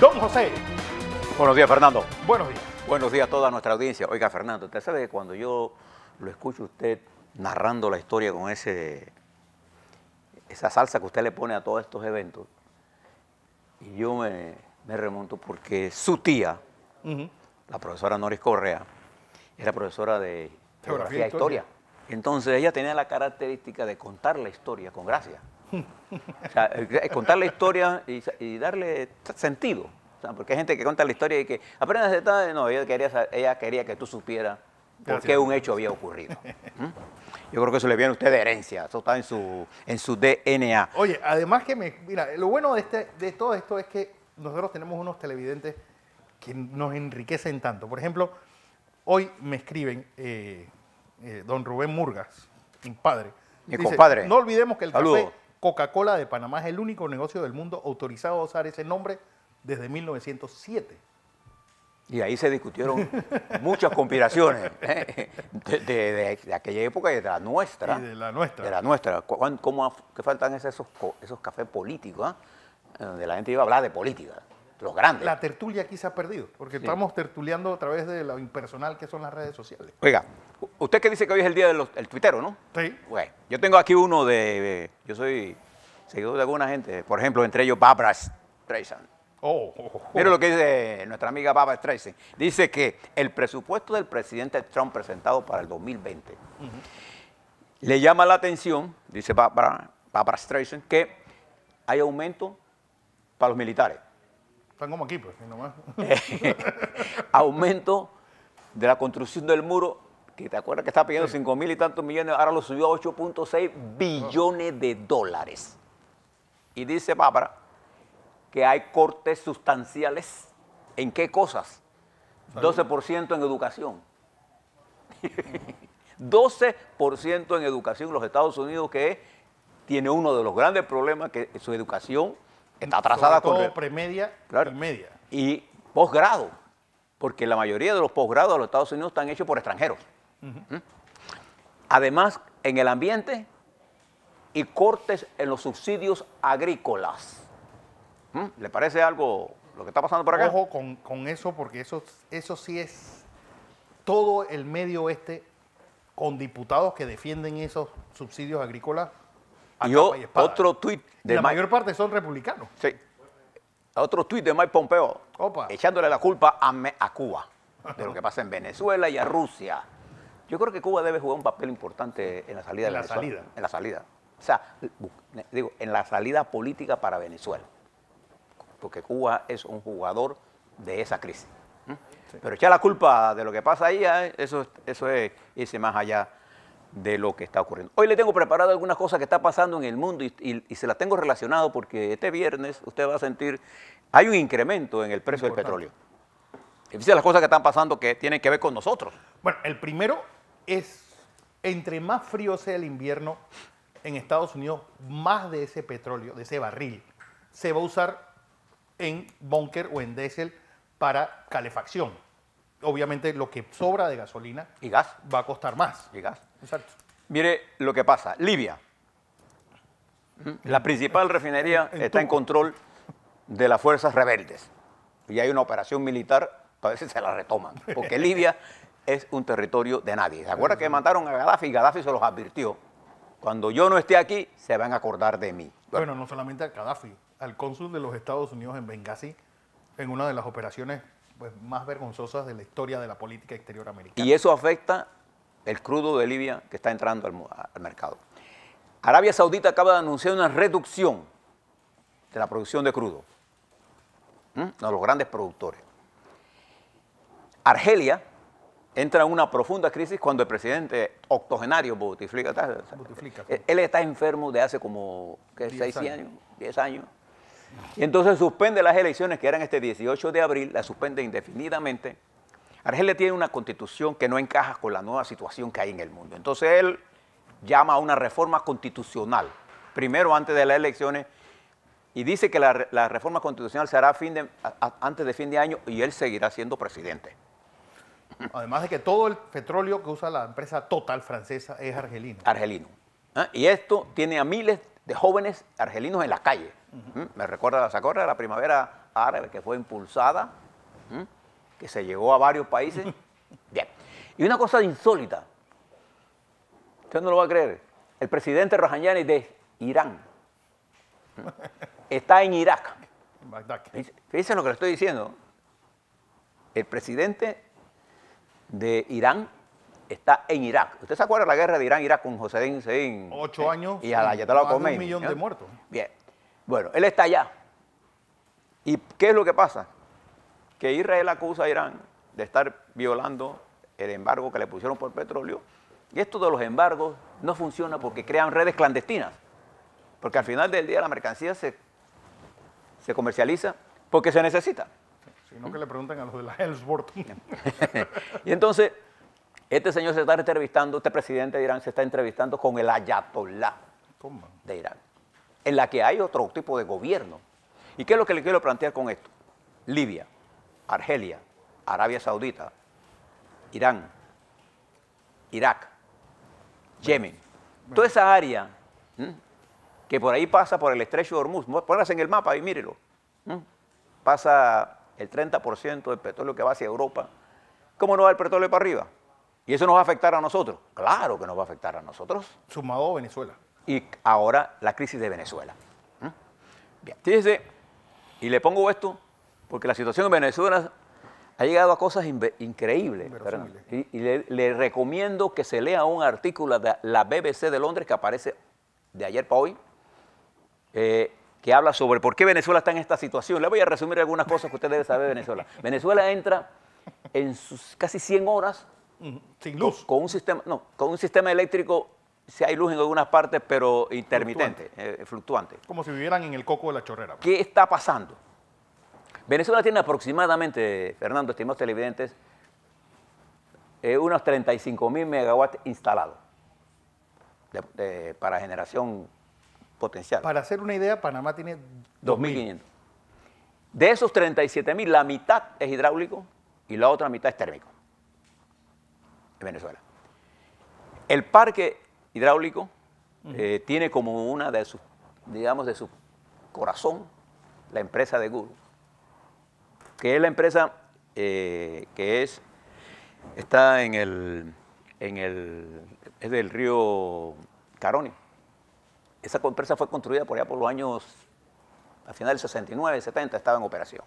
Don José. Buenos días, Fernando. Buenos días. Buenos días a toda nuestra audiencia. Oiga, Fernando, usted sabe que cuando yo lo escucho usted narrando la historia con esa salsa que usted le pone a todos estos eventos, y yo me remonto porque su tía, la profesora Noris Correa, era profesora de geografía e historia. Entonces ella tenía la característica de contar la historia con gracia. O sea, contar la historia y darle sentido. O sea, porque hay gente que cuenta la historia y que apenas está, no, ella quería que tú supieras por qué un hecho había ocurrido. Yo creo que eso le viene a usted de herencia, eso está en su DNA. Oye, además que mira, lo bueno de todo esto es que nosotros tenemos unos televidentes que nos enriquecen tanto. Por ejemplo, hoy me escriben don Rubén Murgas, mi padre. Mi compadre. No olvidemos que el Saludos. café Coca-Cola de Panamá es el único negocio del mundo autorizado a usar ese nombre desde 1907. Y ahí se discutieron muchas conspiraciones de aquella época y de la nuestra. Y de la nuestra. De la nuestra. ¿Qué faltan esos cafés políticos? Donde la gente iba a hablar de política, los grandes. La tertulia aquí se ha perdido, porque estamos tertuleando a través de lo impersonal que son las redes sociales. Oiga, usted que dice que hoy es el día del tuitero, ¿no? Sí. Bueno, yo tengo aquí uno yo soy seguidor de alguna gente, por ejemplo, entre ellos Barbra Streisand. Mira lo que dice nuestra amiga Barbra Streisand. Dice que el presupuesto del presidente Trump presentado para el 2020 le llama la atención, dice Barbra Streisand, que hay aumento para los militares. Están como aquí, pues, nomás. Aumento de la construcción del muro, que te acuerdas que estaba pidiendo 5.000 y tantos millones, ahora lo subió a 8.6 billones de dólares. Y dice Barbra que hay cortes sustanciales. ¿En qué cosas? 12% en educación. 12% en educación. Los Estados Unidos, que tiene uno de los grandes problemas, que su educación está atrasada con todo premedia y media. Y posgrado, porque la mayoría de los posgrados de los Estados Unidos están hechos por extranjeros. Además, en el ambiente y cortes en los subsidios agrícolas. ¿Le parece algo lo que está pasando por acá? Ojo con eso, porque eso sí es todo el medio oeste con diputados que defienden esos subsidios agrícolas. Y otro tuit de la mayor parte son republicanos. Sí. Otro tuit de Mike Pompeo, echándole la culpa a Cuba de lo que pasa en Venezuela y a Rusia. Yo creo que Cuba debe jugar un papel importante en la salida de Venezuela. En la salida. O sea, digo, en la salida política para Venezuela. Porque Cuba es un jugador de esa crisis. Sí. Pero echar la culpa de lo que pasa ahí, eso es irse más allá de lo que está ocurriendo. Hoy le tengo preparado algunas cosas que está pasando en el mundo y se las tengo relacionado porque este viernes usted va a sentir, hay un incremento en el precio del petróleo. Y fíjese las cosas que están pasando que tienen que ver con nosotros. Bueno, el primero es, entre más frío sea el invierno en Estados Unidos, más de ese petróleo, de ese barril, se va a usar en búnker o en diésel para calefacción. Obviamente lo que sobra de gasolina y gas va a costar más. Y gas. Exacto. Mire lo que pasa. Libia, la principal refinería está en control de las fuerzas rebeldes. Y hay una operación militar para ver si se la retoman. Porque Libia es un territorio de nadie. ¿Se acuerda que mataron a Gaddafi? Y Gaddafi se los advirtió. Cuando yo no esté aquí, se van a acordar de mí. Bueno, no solamente a Gaddafi, al cónsul de los Estados Unidos en Benghazi, en una de las operaciones más vergonzosas de la historia de la política exterior americana. Y eso afecta el crudo de Libia que está entrando al mercado. Arabia Saudita acaba de anunciar una reducción de la producción de crudo. No, los grandes productores. Argelia entra en una profunda crisis cuando el presidente octogenario Bouteflika, él está enfermo de hace como 10 años. Y entonces suspende las elecciones que eran este 18 de abril, las suspende indefinidamente. Argelia tiene una constitución que no encaja con la nueva situación que hay en el mundo. Entonces él llama a una reforma constitucional, primero antes de las elecciones, y dice que la reforma constitucional se hará antes de fin de año y él seguirá siendo presidente. Además de que todo el petróleo que usa la empresa Total francesa es argelino. Argelino. Y esto tiene a miles de jóvenes argelinos en la calle. Me recuerda, ¿se acuerda de la primavera árabe que fue impulsada, que se llegó a varios países. Bien. Y una cosa insólita, usted no lo va a creer, el presidente Rouhani de Irán está en Irak. Fíjense lo que le estoy diciendo. El presidente de Irán está en Irak. ¿Usted se acuerda de la guerra de Irán-Irak con Hossein Hussein? 8 años y a la Ayatollah Khomeini. 1 millón de muertos. Bien. Bueno, él está allá. ¿Y qué es lo que pasa? Que Israel acusa a Irán de estar violando el embargo que le pusieron por petróleo. Y esto de los embargos no funciona porque crean redes clandestinas. Porque al final del día la mercancía se comercializa porque se necesita. Sino que le preguntan a los de la Ellsworth. Y entonces, este señor se está entrevistando, este presidente de Irán se está entrevistando con el Ayatollah de Irán, en la que hay otro tipo de gobierno. ¿Y qué es lo que le quiero plantear con esto? Libia, Argelia, Arabia Saudita, Irán, Irak, Yemen, toda esa área que por ahí pasa por el estrecho de Hormuz, póngase en el mapa y mírelo, pasa el 30% del petróleo que va hacia Europa. ¿Cómo no va el petróleo para arriba? ¿Y eso nos va a afectar a nosotros? Claro que nos va a afectar a nosotros. Sumado a Venezuela. Y ahora la crisis de Venezuela. Bien, fíjese, y le pongo esto porque la situación en Venezuela ha llegado a cosas increíbles. Y le recomiendo que se lea un artículo de la BBC de Londres que aparece de ayer para hoy, que habla sobre por qué Venezuela está en esta situación. Le voy a resumir algunas cosas que usted debe saber de Venezuela. Venezuela entra en sus casi 100 horas sin luz. Con un sistema eléctrico, si hay luz en algunas partes, pero intermitente, fluctuante. Como si vivieran en el coco de la chorrera. ¿Qué está pasando? Venezuela tiene aproximadamente, Fernando, estimados televidentes, unos 35.000 megawatts instalados para generación potencial. Para hacer una idea, Panamá tiene 2.500. De esos 37.000, la mitad es hidráulico y la otra mitad es térmico en Venezuela. El parque hidráulico tiene como una de sus, digamos, de su corazón, la empresa de Guru, que es la empresa está es del río Caroni. Esa empresa fue construida por allá por los años, a finales del 69, 70, estaba en operación.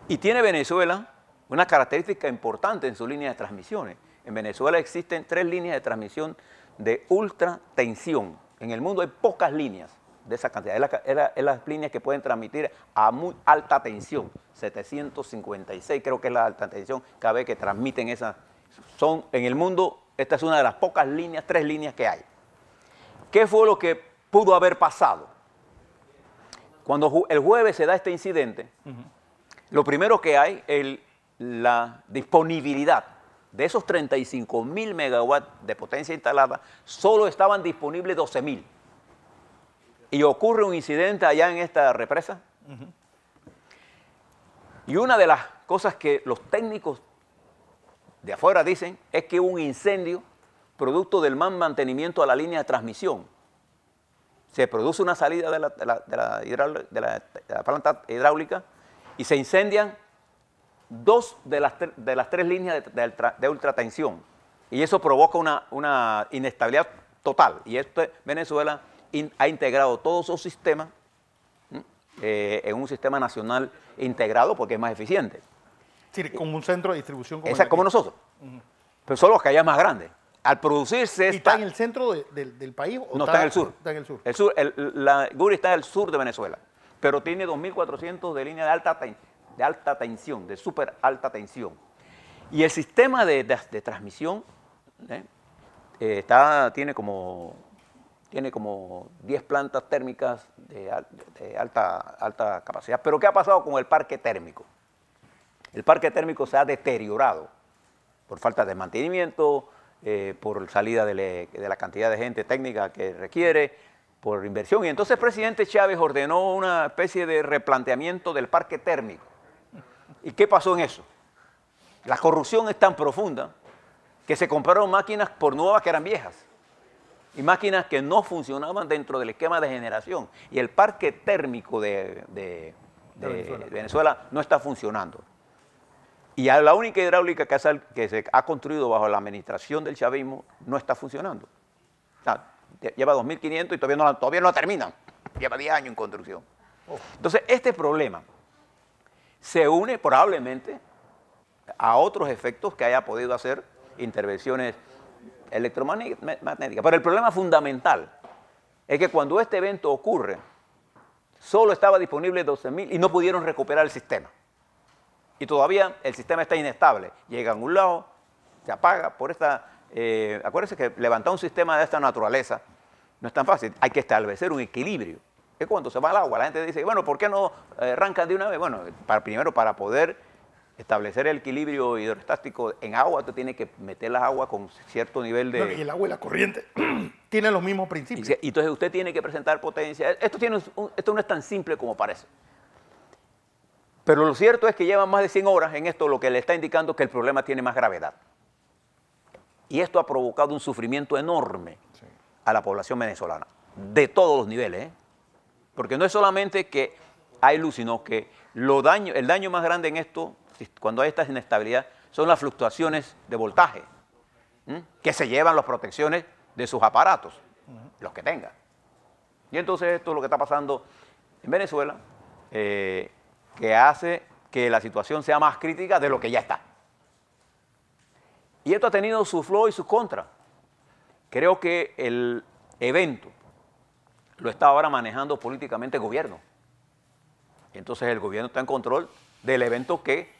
Y tiene Venezuela una característica importante en su línea de transmisiones. En Venezuela existen 3 líneas de transmisión de ultra tensión. En el mundo hay pocas líneas de esa cantidad. Es las líneas que pueden transmitir a muy alta tensión. 756 creo que es la alta tensión KB que transmiten esas. En el mundo, esta es una de las pocas líneas, 3 líneas que hay. ¿Qué fue lo que pudo haber pasado? Cuando el jueves se da este incidente, lo primero que hay es la disponibilidad. De esos 35.000 megawatts de potencia instalada, solo estaban disponibles 12.000. Y ocurre un incidente allá en esta represa. Y una de las cosas que los técnicos de afuera dicen es que hubo un incendio producto del mal mantenimiento a la línea de transmisión. Se produce una salida de la planta hidráulica y se incendian 2 de las 3 líneas de ultratensión. Y eso provoca una inestabilidad total. Y Venezuela ha integrado todos sus sistemas en un sistema nacional integrado porque es más eficiente. Sí, como un centro de distribución. Como nosotros. Pero solo que allá es más grande. Al producirse... ¿Y está en el centro del país? No, está en el sur. Está en el sur. La Guri está en el sur de Venezuela, pero tiene 2.400 de línea de alta tensión, de súper alta tensión. Y el sistema de transmisión tiene como 10 plantas térmicas de alta capacidad. Pero ¿qué ha pasado con el parque térmico? El parque térmico se ha deteriorado por falta de mantenimiento, por salida de la cantidad de gente técnica que requiere, por inversión. Y entonces el presidente Chávez ordenó una especie de replanteamiento del parque térmico. ¿Y qué pasó en eso? La corrupción es tan profunda que se compraron máquinas por nuevas que eran viejas y máquinas que no funcionaban dentro del esquema de generación. Y el parque térmico de de Venezuela no está funcionando. Y la única hidráulica que se ha construido bajo la administración del chavismo no está funcionando. O sea, lleva 2.500 y todavía no la terminan. Lleva 10 años en construcción. Entonces, este problema se une probablemente a otros efectos que haya podido hacer intervenciones electromagnéticas. Pero el problema fundamental es que cuando este evento ocurre, solo estaba disponible 12.000 y no pudieron recuperar el sistema. Y todavía el sistema está inestable. Llega a un lado, se apaga por esta... acuérdense que levantar un sistema de esta naturaleza no es tan fácil. Hay que establecer un equilibrio. Es cuando se va al agua, la gente dice, bueno, ¿por qué no arrancan de una vez? Bueno, primero para poder establecer el equilibrio hidrostático en agua, tú tienes que meter las aguas con cierto nivel de... Y el agua y la corriente tienen los mismos principios. Y entonces usted tiene que presentar potencia. Esto no es tan simple como parece. Pero lo cierto es que llevan más de 100 horas en esto, lo que le está indicando que el problema tiene más gravedad. Y esto ha provocado un sufrimiento enorme a la población venezolana, de todos los niveles, ¿eh? Porque no es solamente que hay luz, sino que el daño más grande en esto, cuando hay esta inestabilidad, son las fluctuaciones de voltaje, que se llevan las protecciones de sus aparatos, los que tengan. Y entonces esto es lo que está pasando en Venezuela, que hace que la situación sea más crítica de lo que ya está. Y esto ha tenido sus pros y sus contras. Creo que el evento lo está ahora manejando políticamente el gobierno. Entonces el gobierno está en control del evento que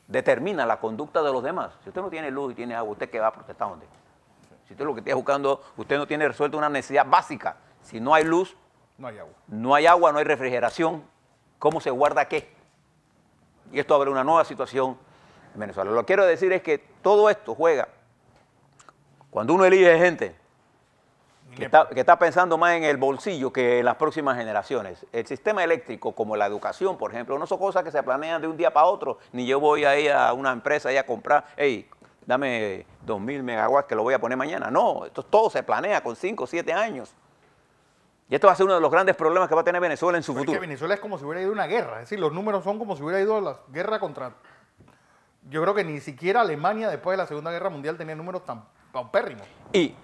determina la conducta de los demás. Si usted no tiene luz y tiene agua, ¿usted qué va a protestar dónde? Si usted lo que está buscando, usted no tiene resuelta una necesidad básica. Si no hay luz, no hay agua. No hay agua, no hay refrigeración. ¿Cómo se guarda qué? Y esto abre una nueva situación en Venezuela. Lo que quiero decir es que todo esto juega. Cuando uno elige gente que está pensando más en el bolsillo que en las próximas generaciones. El sistema eléctrico, como la educación, por ejemplo, no son cosas que se planean de un día para otro, ni yo voy a ir a una empresa y a comprar, hey, dame 2.000 megawatts que lo voy a poner mañana. No, esto todo se planea con 5 o 7 años. Y esto va a ser uno de los grandes problemas que va a tener Venezuela en su futuro. Es que Venezuela es como si hubiera ido a una guerra, es decir, los números son como si hubiera ido a la guerra contra... Yo creo que ni siquiera Alemania después de la Segunda Guerra Mundial tenía números tan paupérrimos. Y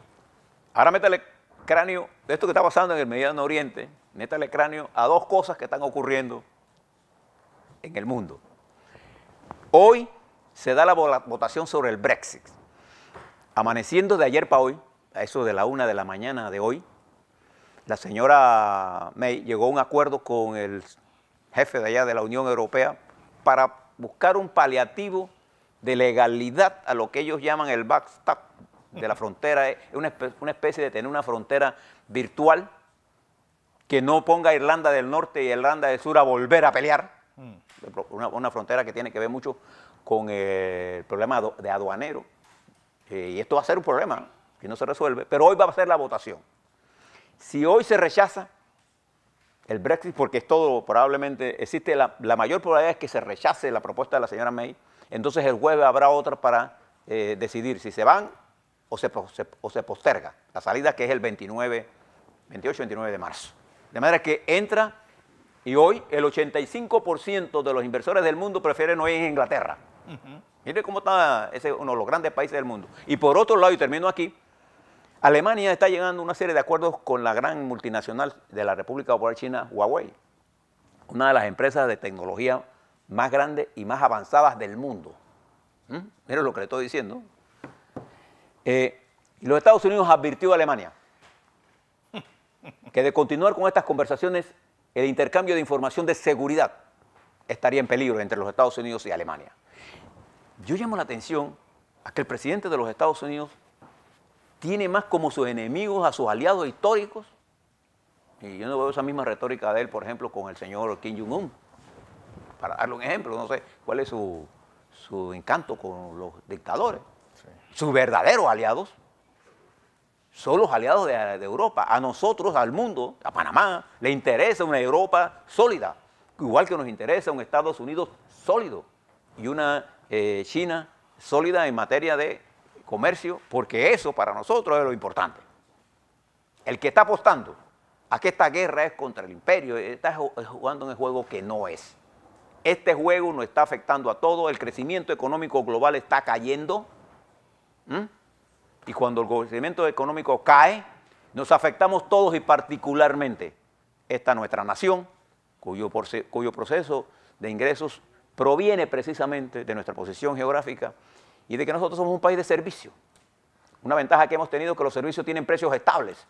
ahora métale cráneo de esto que está pasando en el Mediano Oriente, métale cráneo a dos cosas que están ocurriendo en el mundo. Hoy se da la votación sobre el Brexit. Amaneciendo de ayer para hoy, a eso de la 1 de la mañana de hoy, la señora May llegó a un acuerdo con el jefe de allá de la Unión Europea para buscar un paliativo de legalidad a lo que ellos llaman el backstop de la frontera. Es una especie de tener una frontera virtual que no ponga a Irlanda del Norte y Irlanda del Sur a volver a pelear. Una frontera que tiene que ver mucho con el problema de aduanero. Y esto va a ser un problema que no se resuelve, pero hoy va a ser la votación. Si hoy se rechaza el Brexit, porque es todo, probablemente existe la mayor probabilidad es que se rechace la propuesta de la señora May, entonces el jueves habrá otra para decidir si se van o se posterga la salida, que es el 28-29 de marzo. De manera que entra, y hoy el 85% de los inversores del mundo prefieren no ir a Inglaterra. Mire cómo está, ese es uno de los grandes países del mundo. Y por otro lado, y termino aquí, Alemania está llegando a una serie de acuerdos con la gran multinacional de la República Popular China, Huawei, una de las empresas de tecnología más grandes y más avanzadas del mundo. Miren lo que le estoy diciendo. Y los Estados Unidos advirtió a Alemania que de continuar con estas conversaciones, el intercambio de información de seguridad estaría en peligro entre los Estados Unidos y Alemania. Yo llamo la atención a que el presidente de los Estados Unidos tiene más como sus enemigos a sus aliados históricos. Y yo no veo esa misma retórica de él, por ejemplo, con el señor Kim Jong-un. Para darle un ejemplo, no sé cuál es su encanto con los dictadores. Sí. Sus verdaderos aliados son los aliados de Europa. A nosotros, al mundo, a Panamá, le interesa una Europa sólida, igual que nos interesa un Estados Unidos sólido y una China sólida en materia de comercio, porque eso para nosotros es lo importante. El que está apostando a que esta guerra es contra el imperio, está jugando en el juego que no es. Este juego nos está afectando a todos, el crecimiento económico global está cayendo. Y cuando el crecimiento económico cae, nos afectamos todos y particularmente esta nuestra nación, cuyo proceso de ingresos proviene precisamente de nuestra posición geográfica y de que nosotros somos un país de servicio. Una ventaja que hemos tenido es que los servicios tienen precios estables,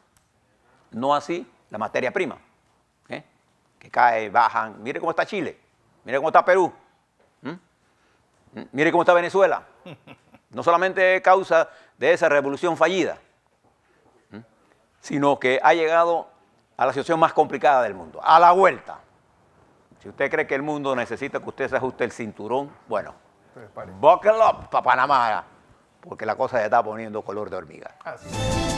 no así la materia prima, que cae, bajan. Mire cómo está Chile, mire cómo está Perú, mire cómo está Venezuela. No solamente causa de esa revolución fallida, sino que ha llegado a la situación más complicada del mundo, a la vuelta. Si usted cree que el mundo necesita que usted se ajuste el cinturón, bueno, buckle up para Panamá, porque la cosa se está poniendo color de hormiga. Así es.